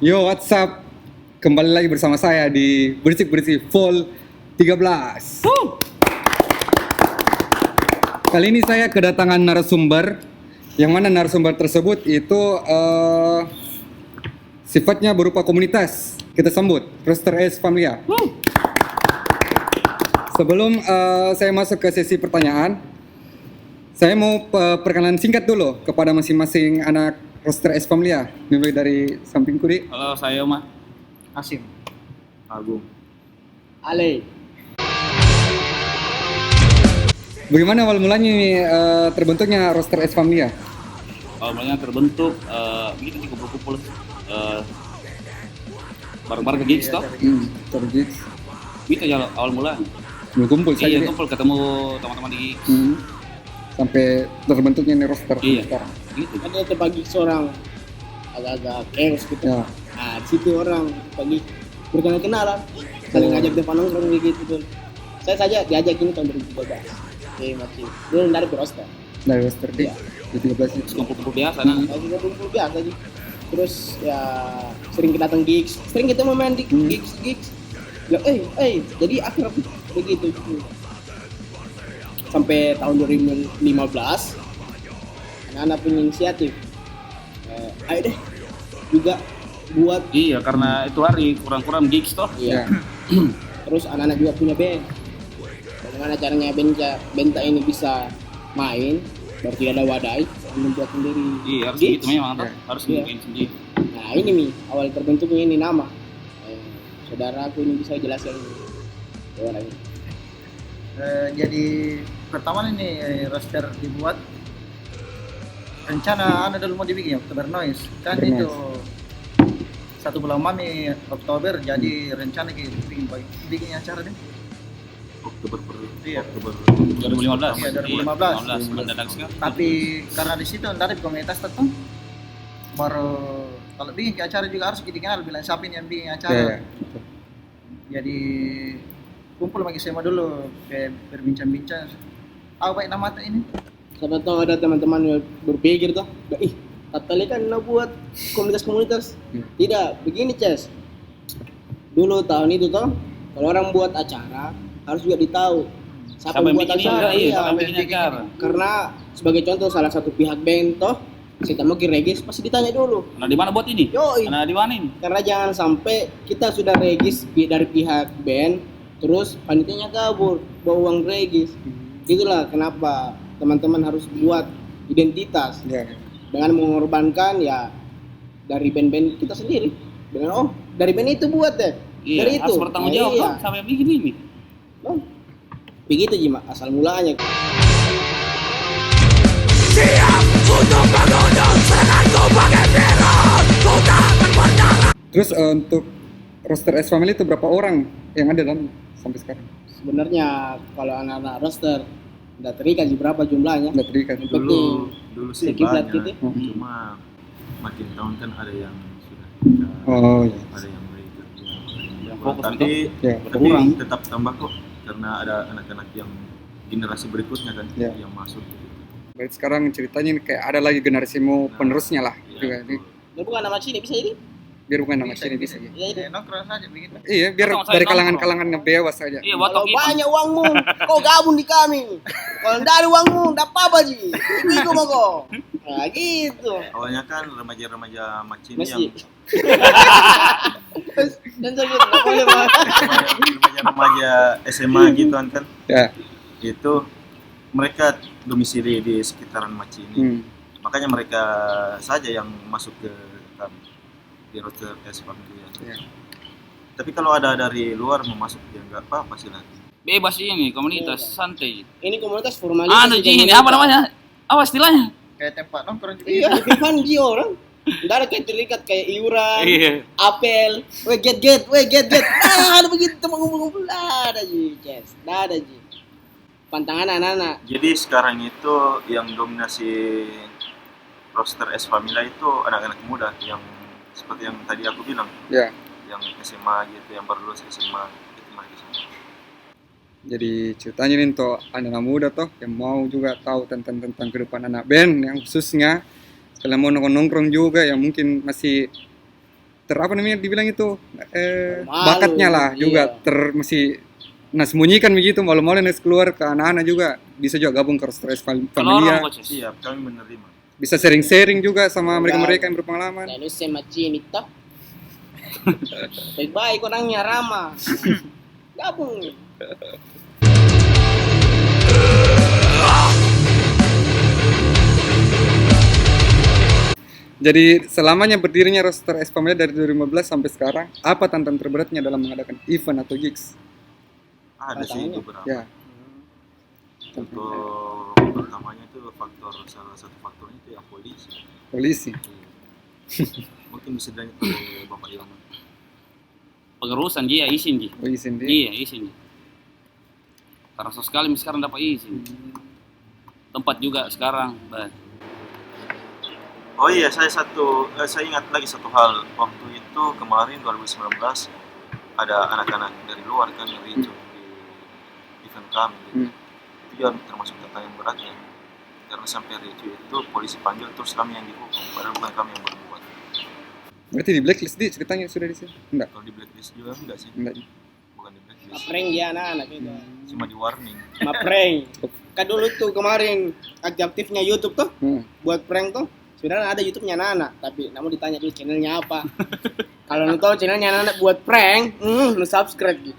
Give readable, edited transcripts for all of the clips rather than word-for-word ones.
Yo, what's up? Kembali lagi bersama saya di Bersih-Bersih Vol 13. Kali ini saya kedatangan narasumber, yang mana narasumber tersebut itu sifatnya berupa komunitas. Kita sambut Roster S Familia. Sebelum saya masuk ke sesi pertanyaan, saya mau perkenalan singkat dulu kepada masing-masing anak Roster S Familia. Mulai dari samping kiri. Halo, saya Oma. Asim, Agung. Ale. Bagaimana awal mulanya terbentuknya Roster S Familia? Awal mulanya terbentuk begitu kumpul-kumpul bareng-bareng ke gigs toh. Tergigs. Gitu ya awal mula. Kumpul saja. Iya, kumpul ketemu teman-teman di gigs. Sampai terbentuknya nih roster Iya. sekarang. Gitu. Ada tuh pagi seorang agak-agak chaos gitu. Ya. Nah, di situ orang pagi berkenalan, saling ngajak depan nongkrong gitu tuh. Saya saja diajak ini tahun 2013. Oke, masih belum dari roster. Dari roster D. Iya. Di 13 itu. Kumpul-kumpul biasa nah. Lagi kumpul biasa aja. Terus ya sering kita datang gigs, sering kita mau main di gigs. Ya, jadi akrab begitu. Sampai tahun 2015 anak-anak punya inisiatif, ayo deh juga buat Iya, karena itu hari kurang-kurang gigs toh. Ya. iya. Terus anak-anak juga punya band. Bagaimana caranya band ini bisa main baru tidak ada wadah membuat sendiri. Iya, harus gigs. gitu memang toh. Harus Iya. bikin sendiri. Nah ini nih awal terbentuknya ini nama. Saudara aku ini bisa jelaskan orang ini. Jadi pertama ini roster dibuat, rencana anda dulu mau dibikin Oktober Noise kan Oktober itu 1 bulan mami Oktober, jadi rencana kita bikin acara deh. Oktober Iya. 2015. Iya, 2015. Mendadak sekali. Tapi karena di situ dari komunitas tertentu baru kalau bikin acara juga harus dikenal bilang siapa ini yang bikin acara. Ya. Jadi kumpul lagi semua dulu kayak berbincang-bincang. Baik nama ini. Siapa tahu ada teman-teman yang berpikir tuh, Tatali kan nak buat komunitas-komunitas. Tidak, begini Ces. Dulu tahun itu toh, kalau orang buat acara harus juga ditahu siapa yang buat bikin acara. iya, Iya. siapa yang bikin acara. Karena sebagai contoh salah satu pihak band toh, kita mau regis pasti ditanya dulu. Nah, di mana buat ini? Yoi. Nah, di mana ini? Karena jangan sampai kita sudah regis dari pihak band, terus panitianya kabur bawa uang regis. Itulah kenapa teman-teman harus buat identitas Ya. dengan mengorbankan ya dari band-band kita sendiri. Dengan dari band itu buat deh. Iya, Dari itu. harus bertanggung jawab Iya. toh sampai bikin ini. Oh, begitu Jima asal mulanya. Terus untuk roster S Family itu berapa orang yang ada dalam sampai sekarang? Sebenarnya kalau anak-anak roster udah terikat sih berapa jumlahnya. Nggak terikat. Yang penting dulu sih kiblat banyak, gitu. cuma makin tahun kan ada yang sudah nikah, Oh iya. ada yang mulai kerja, Yang fokus tapi Ya. berkurang. tetap tambah kok karena ada anak-anak yang generasi berikutnya kan Ya. yang masuk gitu. Berarti sekarang ceritanya kayak ada lagi generasi mau penerusnya lah. Iya, Juga ini Dia bukan nama sini bisa jadi. biar bukan nama sini bisa. Ya itu. Nongkrong saja begitu. Iya, biar Sama-sama dari nongkrong. kalangan-kalangan ngebewas saja. Iya, buat Kalau toki. banyak uangmu, kau gabung di kami. Kalau enggak ada uangmu, enggak apa-apa Ji. Begitu mah kok. Nah gitu. Awalnya kan remaja-remaja macin Masih. yang Dan sakit, enggak boleh Mas. remaja-remaja SMA gitu kan Ya. itu mereka domisili di sekitaran Maci ini. Makanya mereka saja yang masuk ke kami di roster S Family. Ya. Tapi kalau ada dari luar mau masuk ya nggak apa-apa silakan. Bebas ini komunitas Iya. santai. Ini komunitas formalitas. Anu Ji, ini apa namanya? Apa istilahnya? Kayak tempat nongkrong juga. Iya, Vivan Ji orang. Enggak ada kayak terikat kayak iuran, Iya. apel, get. Nah, ada begitu teman ngumpul-ngumpul. Ada Ji, Ces. Ada Ji. Pantangan anak-anak. Jadi sekarang itu yang dominasi roster S Family itu anak-anak muda yang seperti yang tadi aku bilang, Ya. yang SMA gitu, yang baru lulus SMA itu mereka semua. Jadi ceritanya nih untuk anak muda toh yang mau juga tahu tentang kehidupan anak band yang khususnya sekalian mau nongkrong juga yang mungkin masih apa namanya dibilang itu Malu, bakatnya lah juga iya. masih sembunyikan begitu malu-malu harus keluar ke anak-anak juga bisa juga gabung ke Roster Kalau Familia, orang coaches. Siap, kami menerima. bisa sharing-sharing juga sama mereka-mereka yang berpengalaman. Lalu saya macam itu. Baik-baik orangnya ramah. Gabung. Jadi selamanya berdirinya Roster S Familia dari 2015 sampai sekarang, apa tantangan terberatnya dalam mengadakan event atau gigs? Ada sih beberapa. Ya, Untuk pertamanya itu salah satu faktornya itu ya polisi. polisi. Mungkin bisa ditanya ke Bapak Ilman. Pengurusan dia izin Ji. Oh, izin dia. Iya, izin. Karena sekali sekarang dapat izin. Tempat juga sekarang. Oh iya, saya ingat lagi satu hal. Waktu itu kemarin 2019 ada anak-anak dari luar kan yang ricu di event kami. Itu juga termasuk tantangan yang berat ya. Karena sampai ricu itu polisi panggil terus kami yang dihukum, padahal bukan kami yang berbuat. Berarti di blacklist di ceritanya sudah di sini? Enggak. Kalau di blacklist juga enggak sih? Enggak. Bukan di blacklist. Maprank dia anak-anak itu. Cuma di warning. Maprank. Kan dulu tuh kemarin aktifnya YouTube tuh buat prank tuh. Sebenarnya ada YouTube-nya anak-anak, tapi namun ditanya dulu channelnya apa. Kalau lu tahu channelnya anak-anak buat prank, lu subscribe gitu.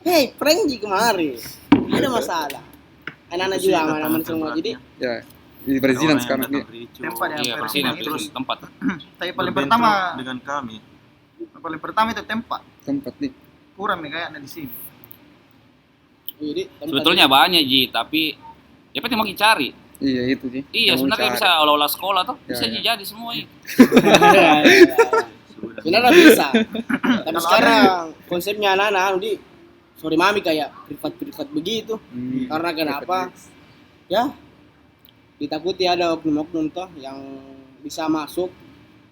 Hey, prank di kemarin. Ada masalah. Anak-anak juga aman-aman semua. Jadi Ya, di perizinan sekarang nih. Tempat yang Iya, presiden terus tempat. Tapi paling pertama dengan kami. itu tempat Tempat nih. kurang nih kayaknya di sini. jadi Sebetulnya banyak Ji, tapi ya penting mau cari. Iya itu sih. Iya, Yang mau sebenarnya cari. bisa olah-olah sekolah tuh, Ya, bisa ya. jadi semua ini. sebenarnya bisa. Tapi sekarang konsepnya anak-anak di sorry mami kayak privat-privat begitu. Karena kenapa? Ya, ditakuti ada oknum-oknum toh yang bisa masuk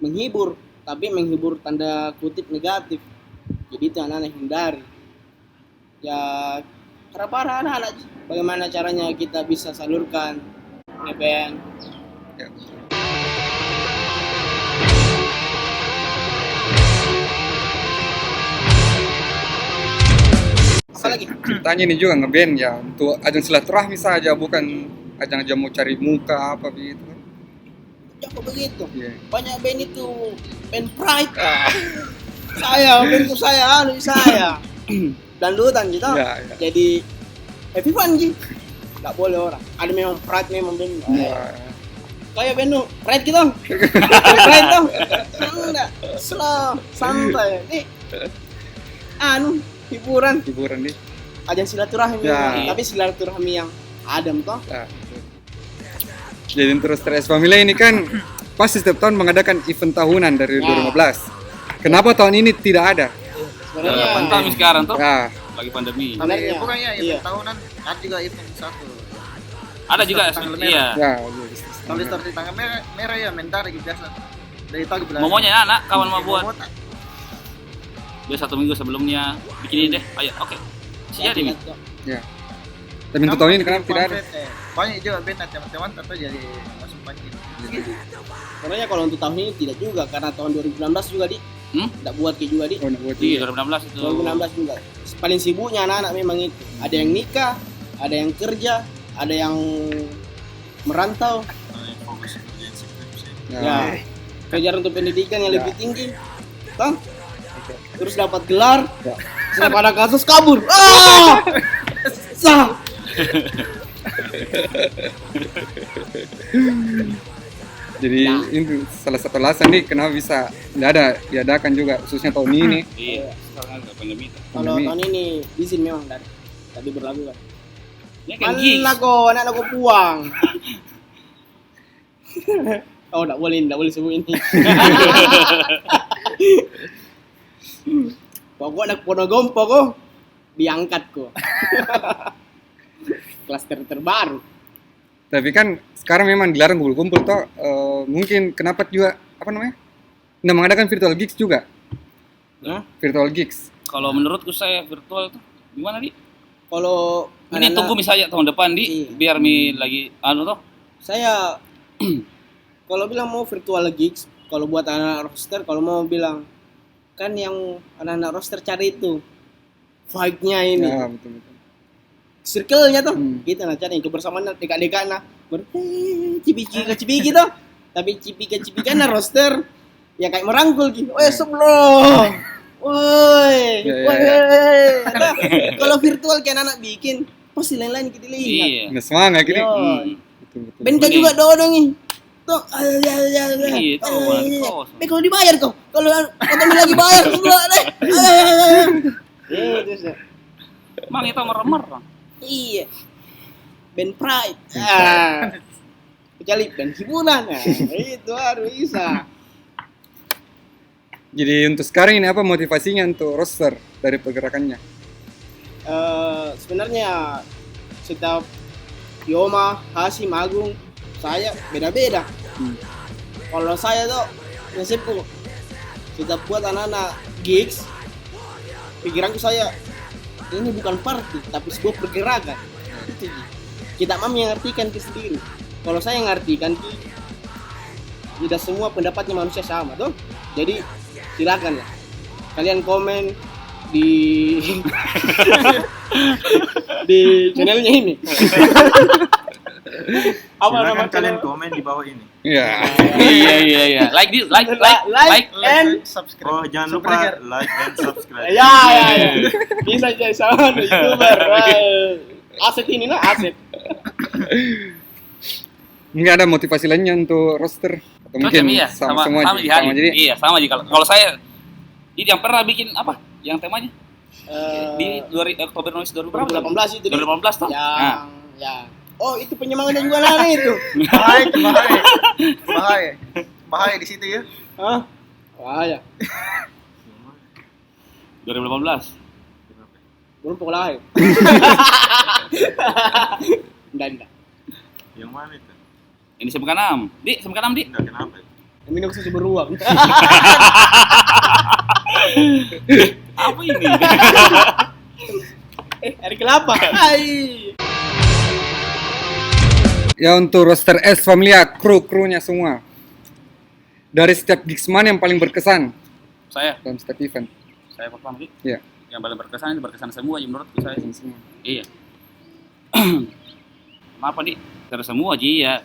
menghibur, tapi menghibur tanda kutip negatif. Jadi itu anak-anak hindari. Ya, para anak-anak bagaimana caranya kita bisa salurkan ngeband. Ya. Apalagi? Ceritanya ini juga ngeband ya untuk ajang silaturahmi saja, bukan ajang-ajang mau cari muka apa begitu. Jangan begitu. Iya. Banyak band itu band pride. Bandku saya. Dandutan gitu. Ya, ya. Jadi happy fun Ji. Nggak boleh orang. Ada memang pride memang band. Ya. Kayak band lu, pride gitu. Pride dong. Enggak. Slow, santai. Nih. Hiburan. Hiburan nih. Ajang silaturahmi. Ya. Tapi silaturahmi yang adem toh. Ya. Jadi terus Roster Familia ini kan pasti setiap tahun mengadakan event tahunan dari 2015. Kenapa tahun ini tidak ada? Sebenarnya Pandemi sekarang tuh, Ya, lagi pandemi. Sebenarnya. Pokoknya Iya. event tahunan ada juga event satu. Ada juga, Tanggal iya. ya. Kalau di start di tanggal merah ya mentar gitu biasa. Dari pagi belajar. Momonya anak, kawan mau buat. Dia 1 minggu sebelumnya bikin ini deh. Ayo, oke. Siap nih. Ya. Tapi untuk tahun ini kenapa tidak ada? Banyak juga band teman-teman atau jadi masuk pancing. Sebenarnya kalau untuk tahun ini tidak juga karena tahun 2016 juga tidak buat kayak juga Oh, nak buat Iya, juga. 2016 itu. 2016 juga. Paling sibuknya anak-anak memang itu. Ada yang nikah, ada yang kerja, ada yang merantau. Fokus kerjaan skripsi. Ya, kejar untuk pendidikan yang Ya. lebih tinggi. Toh? Terus dapat gelar. Ya. Setelah pada kasus kabur. Sah. Jadi ini salah satu alasan nih kenapa bisa tidak ada diadakan juga khususnya tahun ini. Iya, sekarang ada pandemi. Kalau tahun ini izin memang dari tadi berlaku kan. Ini kan gigs. Mana kok, anak aku puang. Oh, enggak boleh sebut ini. Pokoknya anak Ponorogo kok diangkat kok. Klaster terbaru. Tapi kan sekarang memang dilarang kumpul-kumpul toh. Mungkin kenapa juga apa namanya? Nggak mengadakan virtual gigs juga. Hah? Virtual gigs. Kalau menurutku saya virtual tuh gimana di? Kalau Ini anak-anak- tunggu misalnya tahun depan di, Iya. biar mi lagi toh. saya kalau bilang mau virtual gigs kalau buat anak roster, kalau mau bilang kan yang anak-anak roster cari itu vibe-nya ini, Ya, betul. circle-nya tuh, Hmm. kita nah cari kebersamaan dekat-dekat nah, cipiki tuh, tapi cipika nah roster, ya kayak merangkul gitu, sebelum, woi, Ya, ya, kalau virtual kayak anak bikin, pasti lain-lain kita lihat. Iya. Nah, semangat gini. Yo. Betul. Benda Betul. juga dodong nih. Tuh, Iya, tahu, tahu. kalau dibayar kok. Kalau kata lagi bayar semua deh. Emang itu merem-merem. Iya. Band Pride. Kecuali band hiburan. Itu harus bisa. Jadi untuk sekarang ini apa motivasinya untuk roster dari pergerakannya? Sebenarnya setiap Yoma, Hasim, Agung, saya beda-beda. Kalau saya tuh prinsipku kita buat anak-anak gigs, pikiranku saya ini bukan party tapi sebuah pergerakan. Itu Ji. Kita mengartikan itu sendiri. Kalau saya ngartikan Ki, tidak semua pendapatnya manusia sama tuh. Jadi silakan lah kalian komen di di channelnya ini. Apa nama Silakan kalian channel? komen di bawah ini. Iya. Iya. Like this, like and subscribe. Oh, jangan lupa like and subscribe. ya. Bisa jadi sama YouTuber. Aset ini nah aset. Nggak ada motivasi lainnya untuk roster atau mungkin iya, sama semua sama aja. di hari. Sama jadi. Iya, sama aja. Kalau saya ini yang pernah bikin apa? Yang temanya di Oktober Noise 2018 2018 itu. 2018 toh? Nah, Ya. Oh, itu penyemangatnya juga lama itu. Bahaya di situ ya. Hah? Wah, ya. 2018. Belum pokok lahir. Enggak. Yang mana itu? Ini SMK 6. Di, SMK 6, Di. Enggak, kenapa itu? Minum susu beruang. Apa ini? Hari kelapa. Hai. Ya untuk roster S Familia, kru-krunya semua. Dari setiap gigs mana yang paling berkesan Saya dalam setiap event? pertama Di. Iya. Yang paling berkesan semua ya menurutku saya. Semua. Iya. Kenapa Di? Dari semua Ji ya.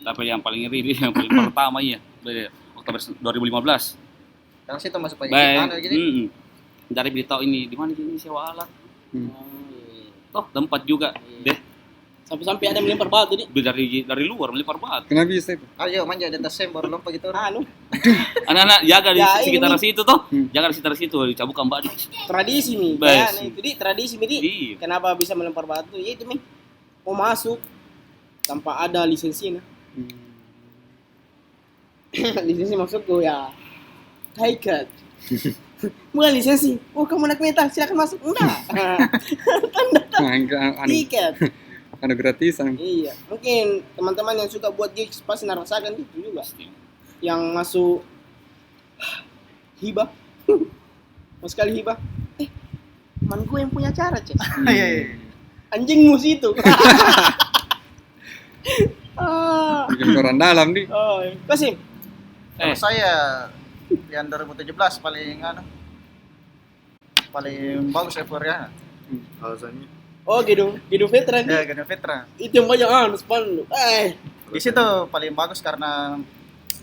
Tapi yang paling ngeri yang paling pertama ya dari Oktober 2015. Karena situ masuk Baik. pagi gini. Dari beritahu ini di mana ini sewa alat. Hmm. Toh tempat juga deh. Sampai ada yang melempar batu nih. Dari luar melempar batu. Kenapa bisa itu? Ayo manja di atas sem baru lompat gitu. Anu, Anak-anak jaga di Ya, sekitar ini. situ toh. Hmm. Jaga di sekitar situ dicabukkan batu. tradisi nih. Baik. Ya, nih, itu di tradisi nih. Di. Iya. Kenapa bisa melempar batu? Ya itu nih. Mau masuk tanpa ada lisensi nah. Lisensi maksudku ya. Kaikat. Bukan lisensi. Oh, kamu naik metal, silakan masuk. Enggak. Nah, anu Tiket. gratisan. Iya, mungkin teman-teman yang suka buat gigs pasti ngerasakan itu juga. Yang masuk hibah, mau sekali hibah. Teman gue yang punya acara, Cek. Iya. Anjingmu situ. Ah. Bikin koran dalam nih. Oh, Kasim. Kalau saya yang 2017 paling bagus euforia. Alasannya? Oh, gedung veteran. Ya, Ganda Petra. Itu yang banyak spanduk. Di situ paling bagus karena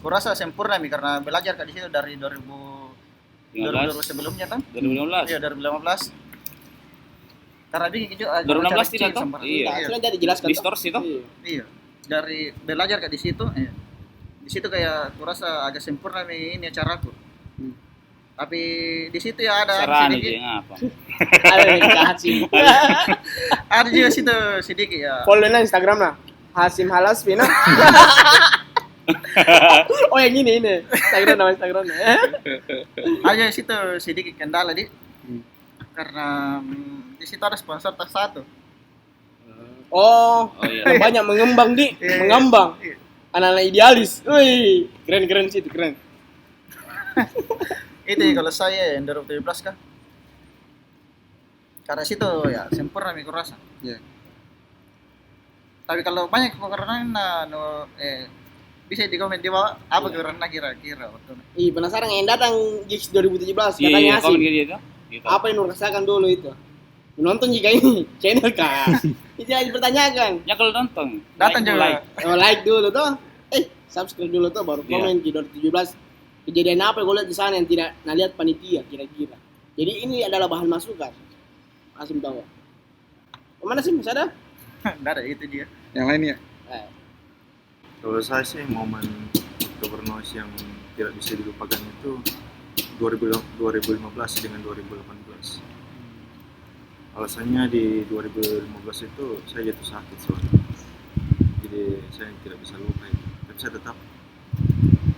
kurasa sempurna nih karena belajar di situ dari 2000 sebelumnya kan? 2015. Iya, 2015. Karena dia juga 2016 tidak toh? Iya. Sudah jadi jelaskan. Distorsi toh? Iya. Dari belajar di situ, di situ kayak kurasa agak sempurna nih ini acaraku. Tapi di situ ya ada Serana sedikit, dia ngapa? Ada yang Hasim. ada juga situ sedikit ya. Follow na Instagram lah. Hasim Halas Pina. Oh yang ini. Instagram. Ada situ sedikit kendala di karena di situ ada sponsor tak satu. Oh, iya. yang banyak mengembang di, Iya. mengambang. Iya. Anak-anak idealis. Wih, keren situ, keren. Itu kalau saya yang 2017 kah? Karena situ ya sempurna aku rasa. Iya. Tapi kalau banyak kekurangan Bisa di komen di bawah apa karena kira-kira waktu Ih, penasaran yang datang Gigs 2017 Iya, katanya komen asik. gitu. Gitu. Apa yang lu rasakan dulu itu? Menonton jika ini channel kah? Itu yang dipertanyakan. Ya kalau nonton, datang like, juga. like. Oh, like dulu tuh. Subscribe dulu tuh baru Iya. komen di 2017. Kejadian apa gue lihat di sana yang tidak lihat panitia kira-kira. Jadi ini adalah bahan masukan. Asim tahu. Kemana sih Mas ada? Nggak ada itu dia. Yang lain ya. Kalau saya sih momen Oktober Noise yang tidak bisa dilupakan itu 2015 dengan 2018. Alasannya di 2015 itu saya jatuh sakit soalnya. Jadi saya tidak bisa lupa itu. Tapi saya tetap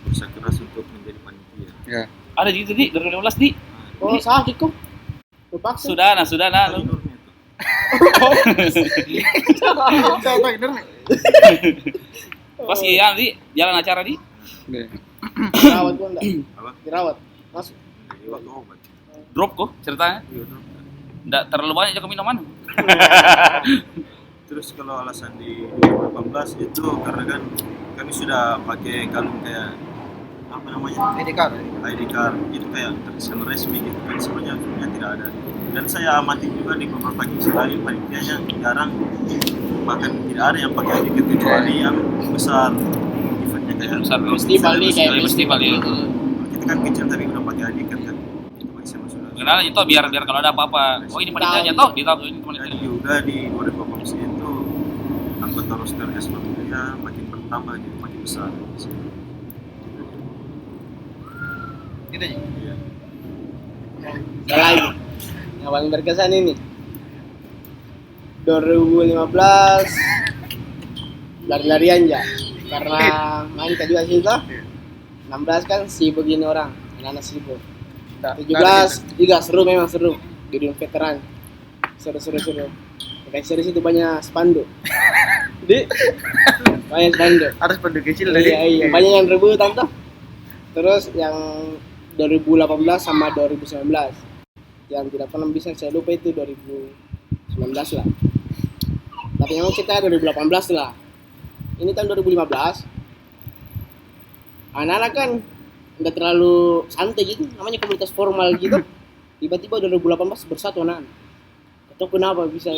berusaha keras untuk menjadi panitia. Ya. Ada di itu di 2015 di. Oh, sakit kok. Terpaksa. Sudah nah. Tadi Nurnya itu. Tahu bener nih. Pas ya di jalan acara di. Deh. Dirawat gua enggak? Apa? Dirawat. Masuk. Iya, waktu obat. Drop kok ceritanya. Iya, Nur. Nggak terlalu banyak juga minuman. Terus kalau alasan di 2018 itu karena kan kami sudah pakai kalung kayak apa namanya? ID card. ID card itu kayak terkesan resmi gitu kan sebenarnya tidak ada. Dan saya amati juga di beberapa gigi lain panitianya jarang, bahkan tidak ada yang pakai ID card kecuali yang besar eventnya kayak Besar Festival nih kayak festival ya. kita kan kecil tapi udah pakai ID card kan itu bagi saya sudah. Kenal itu biar kalau ada apa-apa. Oh ini panitianya toh, ditahu ini Dan panitianya. juga di 2018 itu anggota roster S-Familia makin bertambah jadi makin besar. Itu aja. Iya. Ada lagi. Yang paling berkesan ini. 2015 lari-larian ya. Karena main ke juga situ. 16 kan sibuk gini orang, anak-anak sibuk. 17 juga seru, memang seru. Gedung veteran. Seru. Kayak seru itu banyak spanduk. Di banyak spanduk. Harus penduduk kecil tadi. Iya, banyak yang rebutan tuh. Terus yang 2018 sama 2019. Yang tidak pernah bisa saya lupa itu 2019 lah. Tapi memang kita 2018 lah. Ini tahun 2015. Anak-anak kan nggak terlalu santai gitu, namanya komunitas formal gitu. Tiba-tiba 2018 bersatu anak-anak. Atau kenapa bisa?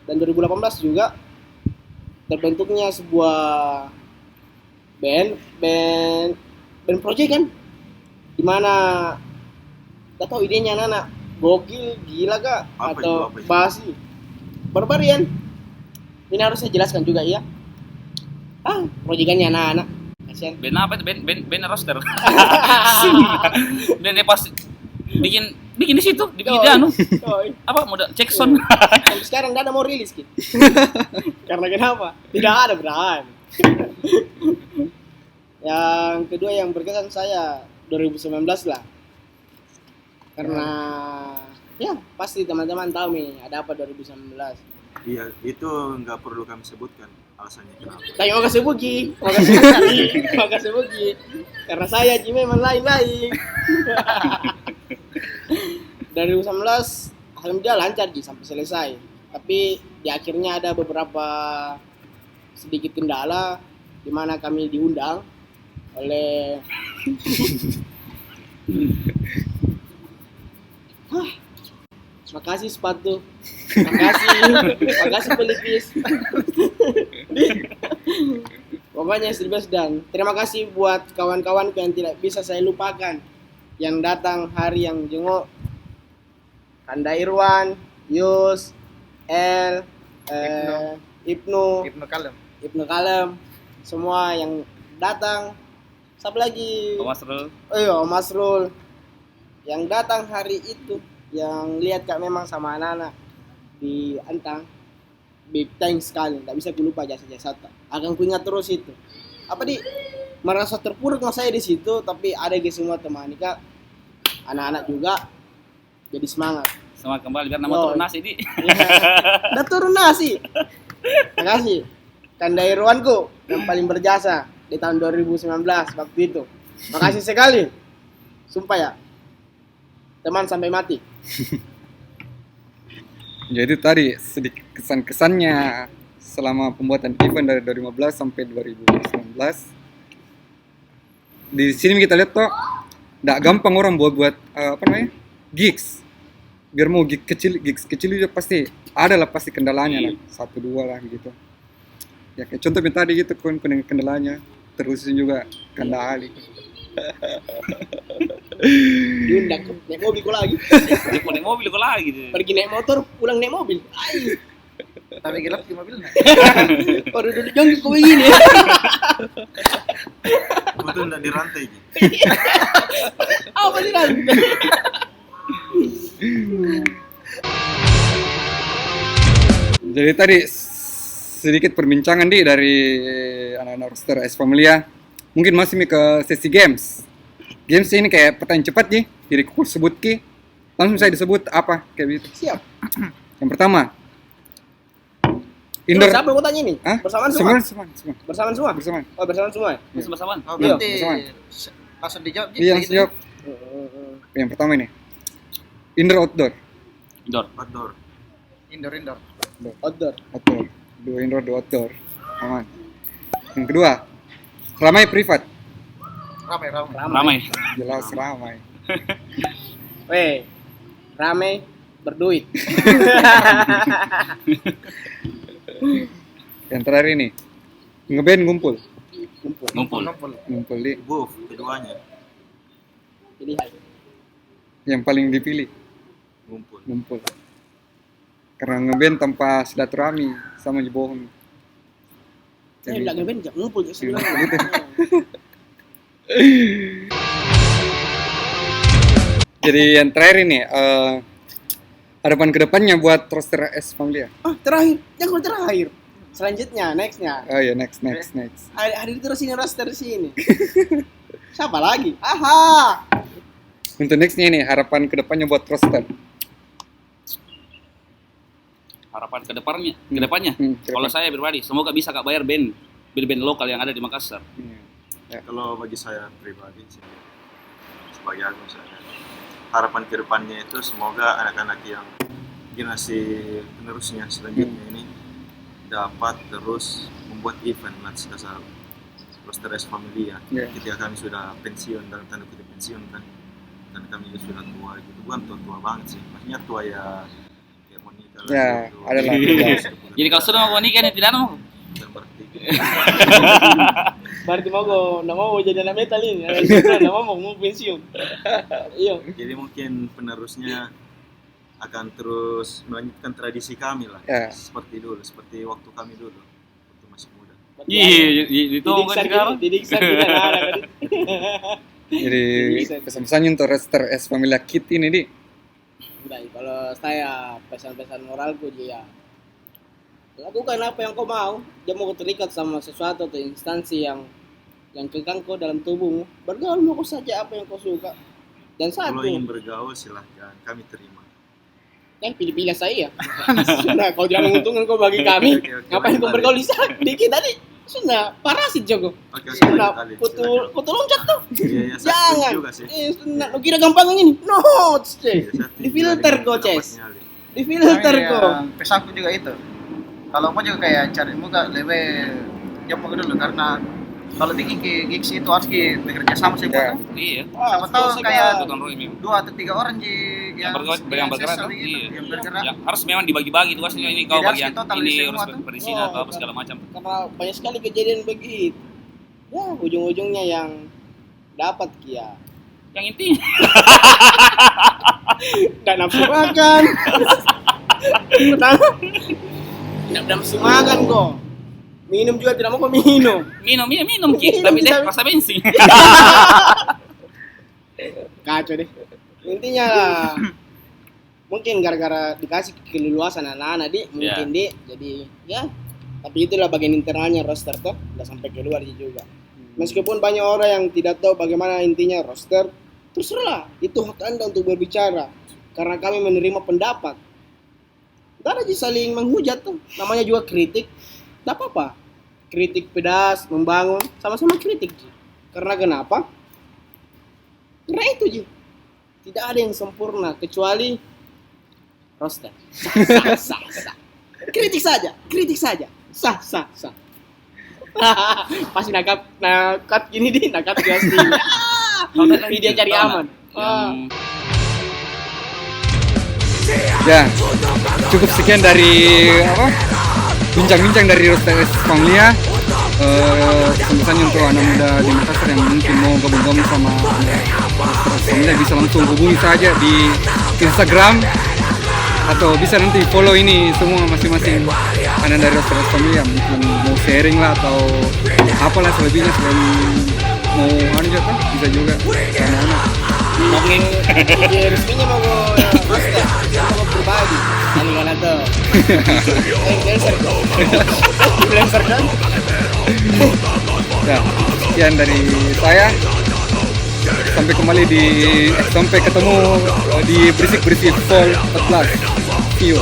Dan 2018 juga terbentuknya sebuah band project kan, dimana gak tahu idenya anak-anak gokil, gila kak, Apa atau itu? basi barbarian. Ini harus saya jelaskan juga ya. Proyekannya anak-anak kasihan. Band apa itu? Band roster. Band pas bikin di situ, bikin di anu. Apa modal cek sound. Sampai sekarang gak ada mau rilis gitu. Karena kenapa? Tidak ada berani. Yang kedua yang berkesan saya 2019 lah. Karena ya pasti teman-teman tahu nih ada apa 2019. Iya, itu nggak perlu kami sebutkan alasannya kenapa. Tapi makasih Bugi. Karena saya Ji memang lain-lain. 2019 alhamdulillah lancar Ji sampai selesai. Tapi di akhirnya ada beberapa sedikit kendala di mana kami diundang oleh makasih sepatu. Makasih pelipis. Pokoknya serius dan terima kasih buat kawan-kawan yang tidak bisa saya lupakan yang datang hari yang jenguk. Kanda Irwan, Yus, El, Ibnu Kalem, semua yang datang. Siapa lagi? Om Masrul yang datang hari itu, yang lihat Kak memang sama anak-anak di Antang. Big thanks sekali, tak bisa lupa jasa-jasa. Akan kuingat terus itu. Apa merasa terpuruk sama saya di situ, tapi ada ke semua teman Kak, anak-anak juga jadi semangat. Semangat kembali biar nama turun nasi di. Udah turun nasi. Makasih. Kanda Irwanku yang paling berjasa di tahun 2019 waktu itu. Makasih sekali. Sumpah ya. Teman sampai mati. Jadi tadi sedikit kesan-kesannya selama pembuatan event dari 2015 sampai 2019. di sini kita lihat tuh nggak gampang orang buat apa namanya gigs. Biar mau gigs kecil juga pasti ada lah pasti kendalanya lah, 1-2 lah gitu. Ya kayak contoh tadi gitu kan kendalanya, terusin juga kendali. Diundang naik mobil kok lagi. Dia mau naik mobil kok lagi tuh. Pergi naik motor, pulang naik mobil. Ay. Tapi gelap di mobilnya. Baru duduk jongkok kok begini. Betul enggak dirantai gitu. Apa sih kan? Jadi tadi sedikit perbincangan dari anak-anak roster S Familia. Mungkin masih ke sesi games. Games ini kayak pertanyaan cepat nih. Jadi aku sebut ki, langsung saya disebut apa kayak gitu. Siap. Yang pertama, indoor. Siapa yang mau tanya ini? Hah? Bersamaan semua? Bersamaan. Bersamaan semua? Bersamaan. Oh, bersamaan semua ya? Bersama-sama. Oh, Iya, berarti bersamaan. langsung dijawab. Iya, langsung jawab. Yang pertama ini, indoor outdoor. Indoor. Outdoor. Indoor. Outdoor. Outdoor. 2 indoor, 2 outdoor. Aman. Yang kedua, ramai privat. Ramai. Ramai. Jelas ramai. Weh, rame berduit. Yang terakhir ini, ngeband ngumpul. Ngumpul. Ngumpul di Both keduanya Jadi hai. yang paling dipilih, ngumpul. ngumpul. Karena ngeband tanpa silaturahmi sama aja bohong. Saya bilang ngeband jangan ngumpul ya sebenarnya. Jadi yang terakhir ini, harapan kedepannya buat roster S Familia. Terakhir, jangan terakhir. Selanjutnya, nextnya. Oh ya, next. Hari terus ini roster sini. Siapa lagi? Aha. Untuk nextnya ini, harapan kedepannya buat roster. Harapan kedepannya. Kalau saya pribadi, semoga bisa Kak bayar band lokal yang ada di Makassar. Kalau bagi saya pribadi sih, sebagai aku misalnya, harapan kedepannya itu semoga anak-anak yang generasi penerusnya selanjutnya ini dapat terus membuat event atas dasar roster S Familia. Ketika kami sudah pensiun, dalam tanda kutip pensiun kan, dan kami juga sudah tua gitu, bukan tua banget sih, maksudnya tua ya kayak mau nikah lah Ya, gitu. adalah. Jadi kalau sudah mau nikah nih tidak mau. Dan berarti Berarti nggak mau jadi anak metal ini. Nggak mau pensiun. Iya. jadi mungkin penerusnya akan terus melanjutkan tradisi kami lah, Ya. seperti waktu kami dulu, waktu masih muda. Iya, itu kan sekarang. Didiksan kita anak-anak. Jadi pesan-pesannya untuk roster S Familia Kit ini di. Udah, kalau saya pesan-pesan moralku dia lakukan apa yang kau mau. Jangan mau terikat sama sesuatu atau instansi yang kekang kau dalam tubuhmu. Bergaul mau saja apa yang kau suka. Dan Kalau satu, ingin bergaul silahkan, kami terima. pilih-pilih saya. Sudah, kau jangan menguntungkan kau bagi kami. Oke, Ngapain kau baik. bergaul di kita tadi? Sudah, parasit Joko. Oke, Sudah, lanjut, kutu silakan. loncat tuh. Iya, saya Jangan. setuju juga sih. Sudah, lu kira gampang ini? No, Iya, Cek. saya Di setuju filter dengan kok, Ces. pendapatnya, Ali. Di filter Tapi kok. pesanku juga itu. Kalau mau juga kayak cari muka lebih jauh dulu karena kalau di gigs itu harus bekerja sama sih. Ya. Iya. Siapa tahu kayak Bukan Roy memang. 2 atau 3 orang yang bergerak. sesal gitu, Iya. yang bergerak. Ya, harus memang dibagi-bagi tugasnya ini kau Jadi harus bagian total ini semua harus tuh. perizinan atau apa segala macam. Karena banyak sekali kejadian begitu. Ya, ujung-ujungnya yang dapat ya Yang intinya nggak nafsu makan. Pertama, nggak nafsu makan kok. Minum juga tidak mau kok minum. minum Ki, Minum, tapi deh bisa. rasa bensin. Kacau deh. Intinya lah, mungkin gara-gara dikasih keleluasan anak-anak mungkin jadi ya. Tapi itulah bagian internalnya roster tuh, nggak sampai keluar juga. Meskipun banyak orang yang tidak tahu bagaimana intinya roster, terserah, itu hak Anda untuk berbicara. Karena kami menerima pendapat. Nggak ada saling menghujat tuh, namanya juga kritik. Nggak apa-apa, kritik pedas, membangun, sama-sama kritik. Karena kenapa? Karena itu Ji, tidak ada yang sempurna kecuali roster. Sah. Kritik saja, sah. Pasti nakap gini di nakap pasti. Tapi dia cari aman. Ya, cukup sekian dari bincang-bincang dari Roster Family. Pesan-pesannya untuk anak muda di Makassar yang mungkin mau gabung-gabung sama Roster Family bisa langsung hubungi saja di Instagram atau bisa nanti follow ini semua masing-masing anak dari Roster Family yang mungkin mau sharing lah atau apalah selebihnya selain mau bisa juga anak-anak. Ngomongin Ya resminya mau roster, mau pribadi. Ani kan atau influencer kan? Ya, sekian dari saya. Sampai ketemu di berisik-berisik Vol 14. See you.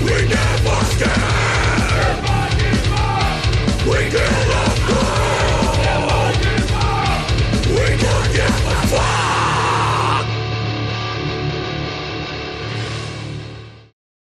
We never scared.